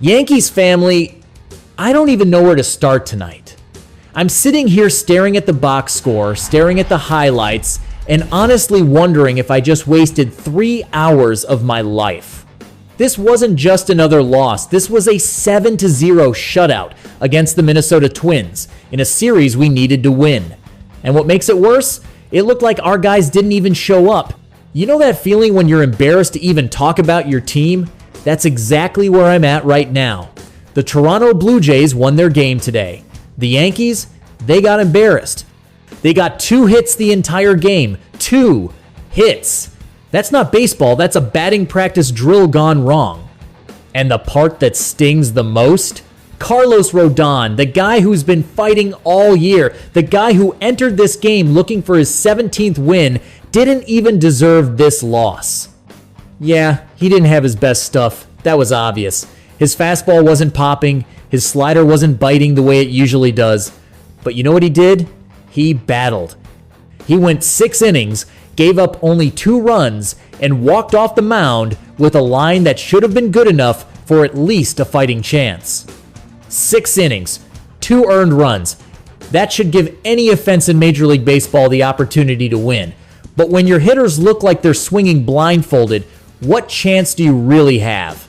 Yankees family, I don't even know where to start tonight. I'm sitting here staring at the box score, staring at the highlights, and honestly wondering if I just wasted 3 hours of my life. This wasn't just another loss. This was a 7-0 shutout against the Minnesota Twins in a series we needed to win. And what makes it worse? It looked like our guys didn't even show up. You know that feeling when you're embarrassed to even talk about your team? That's exactly where I'm at right now. The Toronto Blue Jays won their game today. The Yankees, they got embarrassed. They got 2 hits the entire game. 2 hits. That's not baseball, that's a batting practice drill gone wrong. And the part that stings the most? Carlos Rodón, the guy who's been fighting all year, the guy who entered this game looking for his 17th win, didn't even deserve this loss. Yeah, he didn't have his best stuff. That was obvious. His fastball wasn't popping. His slider wasn't biting the way it usually does. But you know what he did? He battled. He went 6 innings, gave up only 2 runs, and walked off the mound with a line that should have been good enough for at least a fighting chance. 6 innings, 2 earned runs. That should give any offense in Major League Baseball the opportunity to win. But when your hitters look like they're swinging blindfolded, what chance do you really have?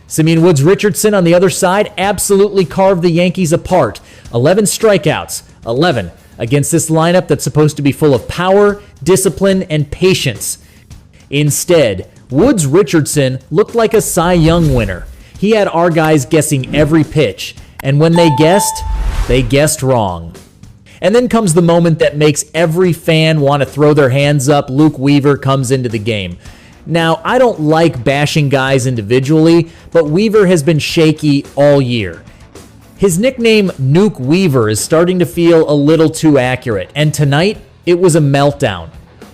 Simeon Woods Richardson on the other side absolutely carved the Yankees apart. 11 strikeouts, 11 against this lineup that's supposed to be full of power, discipline, and patience. Instead, Woods Richardson looked like a Cy Young winner. He had our guys guessing every pitch, and when they guessed wrong. And then comes the moment that makes every fan want to throw their hands up. Luke Weaver comes into the game. Now, I don't like bashing guys individually, but Weaver has been shaky all year. His nickname, Nuke Weaver, is starting to feel a little too accurate, and tonight, it was a meltdown.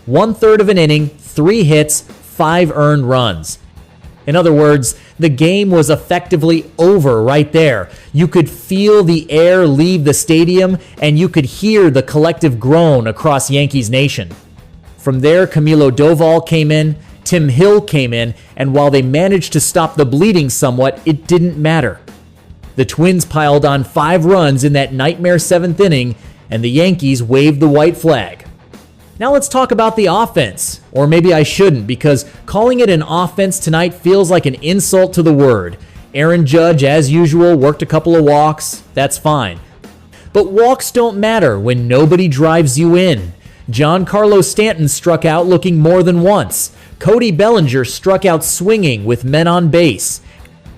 1/3 of an inning, 3 hits, 5 earned runs. In other words, the game was effectively over right there. You could feel the air leave the stadium, and you could hear the collective groan across Yankees Nation. From there, Camilo Doval came in, Tim Hill came in, and while they managed to stop the bleeding somewhat, it didn't matter. The Twins piled on 5 runs in that nightmare 7th inning, and the Yankees waved the white flag. Now let's talk about the offense. Or maybe I shouldn't, because calling it an offense tonight feels like an insult to the word. Aaron Judge, as usual, worked a couple of walks. That's fine. But walks don't matter when nobody drives you in. Giancarlo Stanton struck out looking more than once. Cody Bellinger struck out swinging with men on base.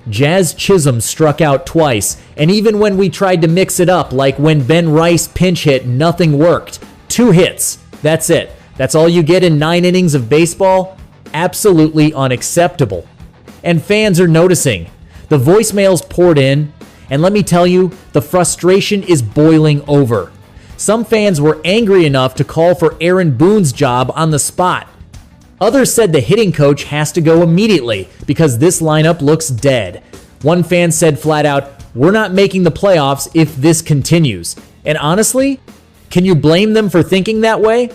Jazz Chisholm struck out twice, and even when we tried to mix it up, like when Ben Rice pinch hit, nothing worked. 2 hits. That's it. That's all you get in 9 innings of baseball? Absolutely unacceptable. And fans are noticing. The voicemails poured in, and let me tell you, the frustration is boiling over. Some fans were angry enough to call for Aaron Boone's job on the spot. Others said the hitting coach has to go immediately because this lineup looks dead. One fan said flat out, "We're not making the playoffs if this continues." And honestly, can you blame them for thinking that way?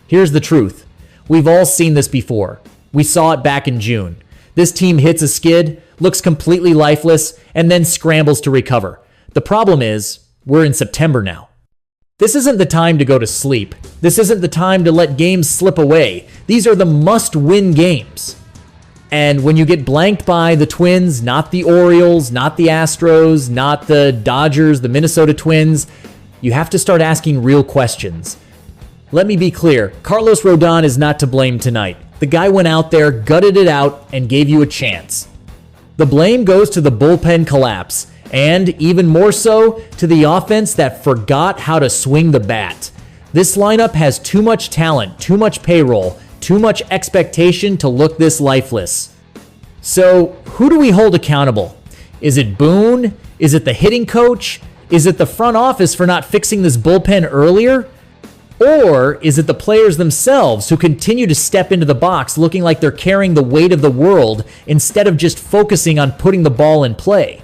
Here's the truth. We've all seen this before. We saw it back in June. This team hits a skid, looks completely lifeless, and then scrambles to recover. The problem is, we're in September now. This isn't the time to go to sleep. This isn't the time to let games slip away. These are the must-win games. And when you get blanked by the Twins, not the Orioles, not the Astros, not the Dodgers, the Minnesota Twins, you have to start asking real questions. Let me be clear, Carlos Rodón is not to blame tonight. The guy went out there, gutted it out, and gave you a chance. The blame goes to the bullpen collapse, and even more so to the offense that forgot how to swing the bat. This lineup has too much talent, too much payroll, too much expectation to look this lifeless. So, who do we hold accountable? Is it Boone? Is it the hitting coach? Is it the front office for not fixing this bullpen earlier? Or is it the players themselves who continue to step into the box looking like they're carrying the weight of the world instead of just focusing on putting the ball in play?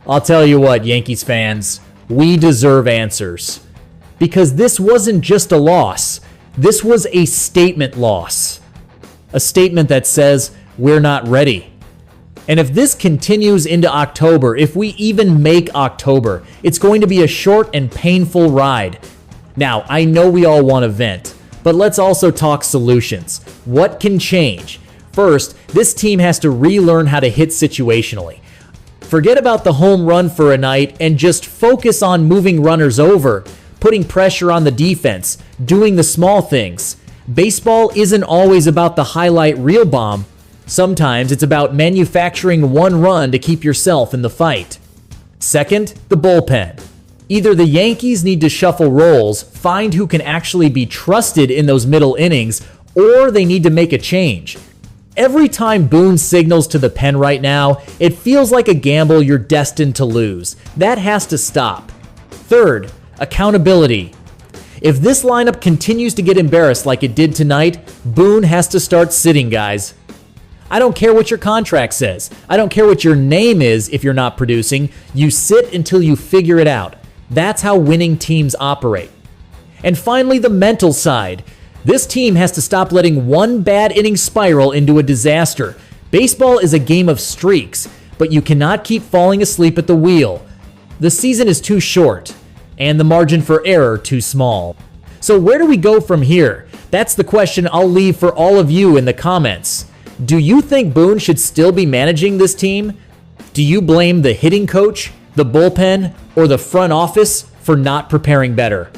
I'll tell you what, Yankees fans, we deserve answers. Because this wasn't just a loss. This was a statement loss. A statement that says, we're not ready. And if this continues into October, if we even make October, it's going to be a short and painful ride. Now, I know we all want to vent, but let's also talk solutions. What can change? First, this team has to relearn how to hit situationally. Forget about the home run for a night and just focus on moving runners over, putting pressure on the defense, doing the small things. Baseball isn't always about the highlight reel bomb. Sometimes it's about manufacturing one run to keep yourself in the fight. Second, the bullpen. Either the Yankees need to shuffle roles, find who can actually be trusted in those middle innings, or they need to make a change. Every time Boone signals to the pen right now, it feels like a gamble you're destined to lose. That has to stop. Third, accountability. If this lineup continues to get embarrassed like it did tonight, Boone has to start sitting guys. I don't care what your contract says. I don't care what your name is if you're not producing. You sit until you figure it out. That's how winning teams operate. And finally, the mental side. This team has to stop letting one bad inning spiral into a disaster. Baseball is a game of streaks, but you cannot keep falling asleep at the wheel. The season is too short, and the margin for error too small. So where do we go from here? That's the question I'll leave for all of you in the comments. Do you think Boone should still be managing this team? Do you blame the hitting coach, the bullpen, or the front office for not preparing better?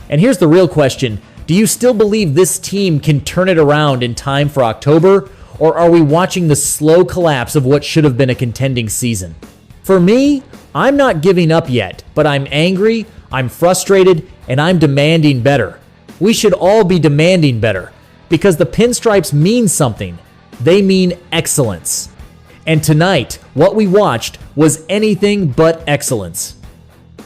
And here's the real question. Do you still believe this team can turn it around in time for October, or are we watching the slow collapse of what should have been a contending season? For me, I'm not giving up yet, but I'm angry, I'm frustrated, and I'm demanding better. We should all be demanding better, because the pinstripes mean something. They mean excellence. And tonight, what we watched was anything but excellence.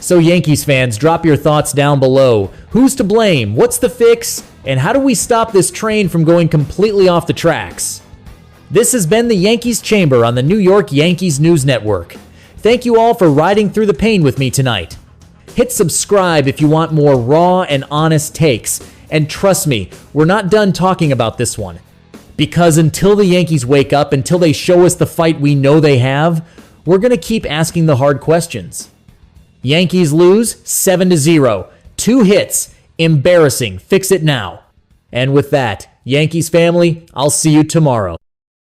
So Yankees fans, drop your thoughts down below. Who's to blame? What's the fix? And how do we stop this train from going completely off the tracks? This has been the Yankees Chamber on the New York Yankees News Network. Thank you all for riding through the pain with me tonight. Hit subscribe if you want more raw and honest takes. And trust me, we're not done talking about this one. Because until the Yankees wake up, until they show us the fight we know they have, we're going to keep asking the hard questions. Yankees lose 7-0. 2 hits. Embarrassing. Fix it now. And with that, Yankees family, I'll see you tomorrow.